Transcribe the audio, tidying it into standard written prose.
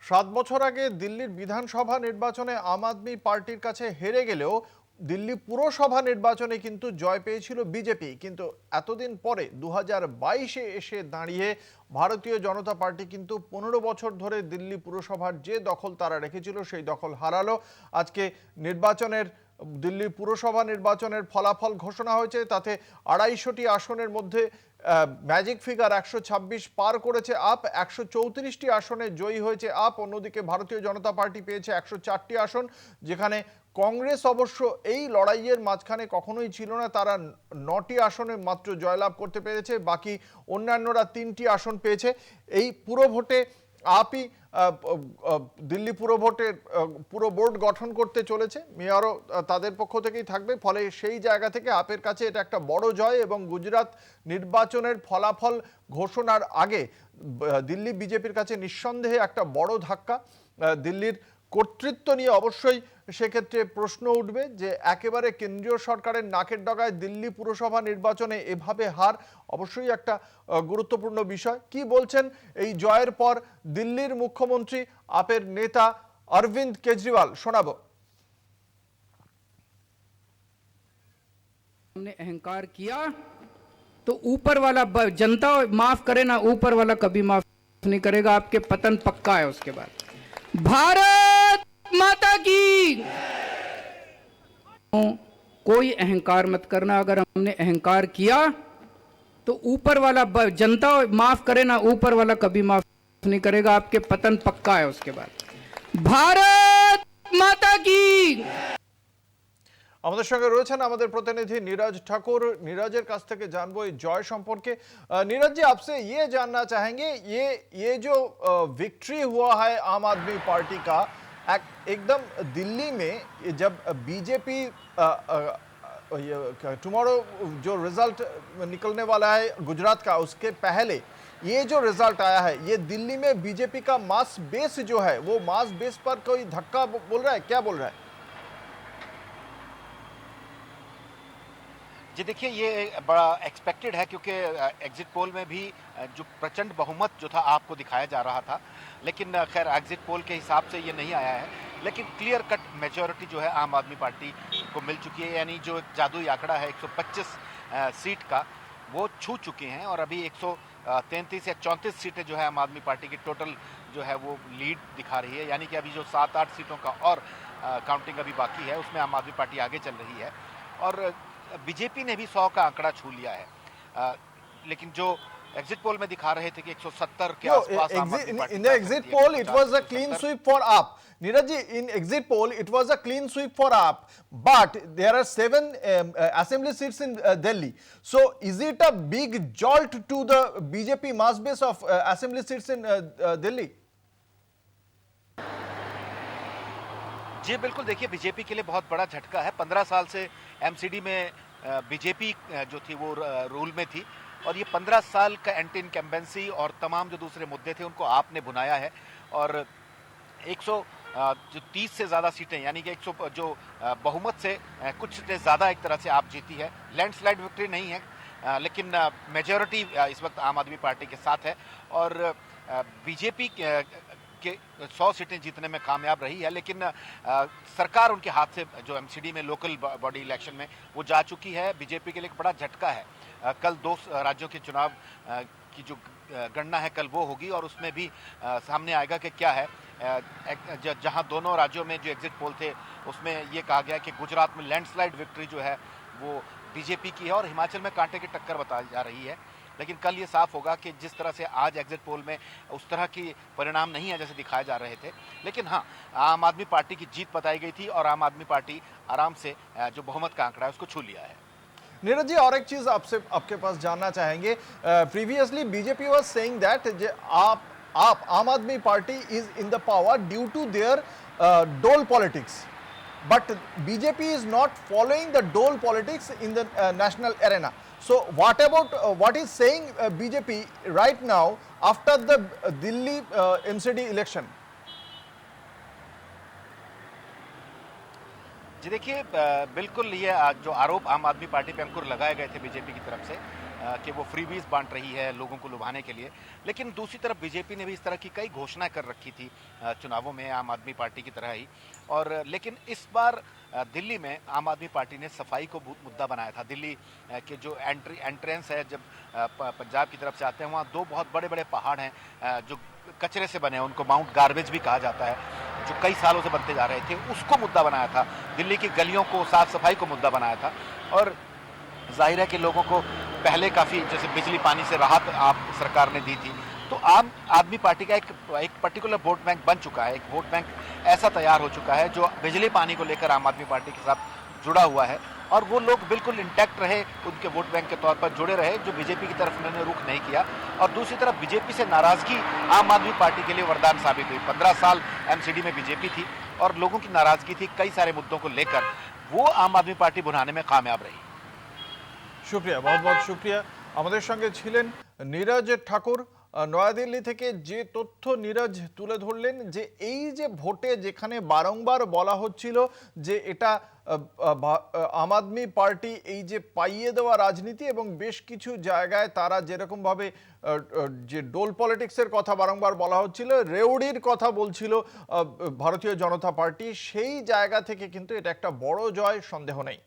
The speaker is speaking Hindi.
7 বছর আগে দিল্লির বিধানসভা নির্বাচনে আম আদমি পার্টির কাছে হেরে গেলেও দিল্লি পুরসভা নির্বাচনে কিন্তু জয় পেয়েছিল বিজেপি। কিন্তু এতদিন পরে 2022-এ এসে দাঁড়িয়ে ভারতীয় জনতা পার্টি কিন্তু 15 বছর ধরে দিল্লি পুরসভার যে দখল তারা রেখেছিল সেই দখল হারালো। আজকে নির্বাচনের দিল্লি পুরসভা নির্বাচনের ফলাফল ঘোষণা হয়েছে, তাতে 250টি আসনের মধ্যে ম্যাজিক ফিগার 126 পার করেছে আপ। 134টি আসনে জয়ী হয়েছে আপ। অন্যদিকে ভারতীয় জনতা পার্টি পেয়েছে 104টি আসন, যেখানে কংগ্রেস অবশ্য এই লড়াইয়ের মাঝখানে কখনোই ছিল না। তারা 9টি আসনে মাত্র জয়লাভ করতে পেরেছে, বাকি অন্যান্যরা 3টি আসন পেয়েছে। এই পুরো ভোটে আপই দিল্লি পুরো ভোটের পুরো বোর্ড গঠন করতে চলেছে। মেয়রও তাদের পক্ষ থেকেই থাকবে, ফলে সেই জায়গা থেকে আপের কাছে এটা একটা বড় জয়। এবং গুজরাট নির্বাচনের ফলাফল ঘোষণার আগে দিল্লি বিজেপির কাছে নিঃসন্দেহে একটা বড় ধাক্কা। দিল্লির কর্তৃত্ব নিয়ে অবশ্যই সেক্ষেত্রে প্রশ্ন উঠবে যে একেবারে কেন্দ্রীয় সরকারের নাকের ডগায় দিল্লি পুরসভা নির্বাচনে এভাবে হার অবশ্যই একটা গুরুত্বপূর্ণ বিষয়। কি বলছেন এই জয়ের পর দিল্লির মুখ্যমন্ত্রী আপের নেতা অরবিন্দ কেজরিওয়াল, শোনাবো। हमने अहंकार किया तो ऊपर वाला जनता माफ करे ना, ऊपर वाला कभी माफ नहीं करेगा। आपके पतन पक्का है। उसके बाद भारत माता की कोई अहंकार मत करना। अगर हमने अहंकार किया तो ऊपर वाला जनता माफ करे ना, ऊपर वाला कभी माफ नहीं करेगा। आपके पतन पक्का है। उसके बाद भारत माता की। আমাদের সঙ্গে রয়েছেন আমাদের প্রতিনিধি नीरज ठाकुर। नीरजের কাছ থেকে জানবো এই জয় সম্পর্কে। नीरज जी, आपसे ये जानना चाहेंगे, ये जो विक्ट्री हुआ है आम आदमी पार्टी का, एकदम दिल्ली में जब बीजेपी टुमारो जो रिजल्ट निकलने वाला है गुजरात का, उसके पहले ये जो रिजल्ट आया है, ये दिल्ली में बीजेपी का मास बेस जो है वो मास बेस पर कोई धक्का बोल रहा है, क्या बोल रहा है? जी देखिए, ये बड़ा एक्सपेक्टेड है क्योंकि एग्जिट पोल में भी जो प्रचंड बहुमत जो था आपको दिखाया जा रहा था, लेकिन खैर एग्जिट पोल के हिसाब से ये नहीं आया है। लेकिन क्लियर कट मेजॉरिटी जो है आम आदमी पार्टी को मिल चुकी है, यानी जो एक जादुई आंकड़ा है 125 सीट का, वो छू चुके हैं। और अभी 133 या 34 सीटें जो है आम आदमी पार्टी की टोटल जो है वो लीड दिखा रही है, यानी कि अभी जो 7-8 सीटों का और काउंटिंग अभी बाकी है, उसमें आम आदमी पार्टी आगे चल रही है। और बीजेपी ने भी 100 का आंकड़ा छू लिया है। लेकिन जो एग्जिट पोल में दिखा रहे थे कि 170 के आसपास in the exit poll it was a clean sweep for AAP. Neeraj ji, in exit poll it was a clean sweep for AAP, but there are 7 assembly seats in Delhi. So is it a big jolt to the BJP mass base of assembly seats in Delhi? जी बिल्कुल, देखिए बीजेपी के लिए बहुत बड़ा झटका है। 15 साल से एमसीडी में बीजेपी जो थी वो रूल में थी, और ये 15 साल का एंटी इनकम्बेंसी और तमाम जो दूसरे मुद्दे थे उनको आपने भुनाया है। और 130 से ज़्यादा सीटें, यानी कि 100 जो बहुमत से कुछ सीटें ज़्यादा एक तरह से आप जीती है। लैंडस्लाइड विक्ट्री नहीं है, लेकिन मेजॉरिटी इस वक्त आम आदमी पार्टी के साथ है। और बीजेपी के 100 सीटें जीतने में कामयाब रही है, लेकिन सरकार उनके हाथ से जो एमसीडी में लोकल बॉडी इलेक्शन में वो जा चुकी है। बीजेपी के लिए एक बड़ा झटका है। कल 2 राज्यों के चुनाव की जो गणना है कल वो होगी, और उसमें भी सामने आएगा कि क्या है। जहां दोनों राज्यों में जो एग्जिट पोल थे उसमें ये कहा गया कि गुजरात में लैंडस्लाइड विक्ट्री जो है वो बीजेपी की है, और हिमाचल में कांटे की टक्कर बताई जा रही है। लेकिन कल ये साफ होगा कि जिस तरह से आज एग्जिट पोल में उस तरह की परिणाम नहीं है जैसे दिखाए जा रहे थे। लेकिन हाँ, आम आदमी पार्टी की जीत बताई गई थी, और आम आदमी पार्टी आराम से जो बहुमत का आंकड़ा है उसको छू लिया है। नीरज जी, और एक चीज आपसे आपके पास जानना चाहेंगे। Previously BJP was saying that AAP Aam Aadmi Party is in the power due to their dole politics, but BJP is not following the dole politics in the national arena. So what about what is saying BJP right now after the Delhi MCD election? जी देखिए, बिल्कुल ये जो आरोप आम आदमी पार्टी पे अंकुर लगाए गए थे बीजेपी की तरफ से, कि वो फ्रीबीज बांट रही है लोगों को लुभाने के लिए। लेकिन दूसरी तरफ बीजेपी ने भी इस तरह की कई घोषणाएं कर रखी थी चुनावों में, आम आदमी पार्टी की तरह ही। और लेकिन इस बार दिल्ली में आम आदमी पार्टी ने सफाई को मुद्दा बनाया था। दिल्ली के जो एंट्रेंस है, जब पंजाब की तरफ से आते हैं, वहाँ दो बहुत बड़े बड़े पहाड़ हैं जो कचरे से बने हैं, उनको माउंट गार्बेज भी कहा जाता है, जो कई सालों से बनते जा रहे थे, उसको मुद्दा बनाया था। दिल्ली की गलियों को, साफ सफाई को मुद्दा बनाया था। और जाहिर है कि लोगों को पहले काफ़ी, जैसे बिजली पानी से राहत आप सरकार ने दी थी, तो आम आदमी पार्टी का एक पर्टिकुलर वोट बैंक बन चुका है। एक वोट बैंक ऐसा तैयार हो चुका है जो बिजली पानी को लेकर आम आदमी पार्टी के साथ जुड़ा हुआ है, और वो लोग बिल्कुल इंटैक्ट रहे, उनके वोट बैंक के तौर पर जुड़े रहे, जो बीजेपी की तरफ उन्होंने रुख नहीं किया। और दूसरी तरफ बीजेपी से नाराजगी आम आदमी पार्टी के लिए वरदान साबित हुई। 15 साल एमसीडी में बीजेपी थी और लोगों की नाराजगी थी कई सारे मुद्दों को लेकर, वो आम आदमी पार्टी भुनाने में कामयाब रही। শুক্রিয়া, बहुत बहुत শুক্রিয়া। আমাদের সঙ্গে ছিলেন নীরজ ঠাকুর নয়াদিল্লি থেকে। যে তথ্য নীরজ তুলে ধরলেন, যে এই যে ভোটে যেখানে বারংবার বলা হচ্ছিল যে এটা আম আদমি পার্টি এই যে পাইয়ে দেওয়া রাজনীতি, এবং বেশ কিছু জায়গায় তারা যেরকমভাবে যে ডোল পলিটিক্সের কথা বারংবার বলা হচ্ছিল, রেওড়ির কথা বলছিল ভারতীয় জনতা পার্টি, সেই জায়গা থেকে কিন্তু এটা একটা বড় জয়, সন্দেহ নেই।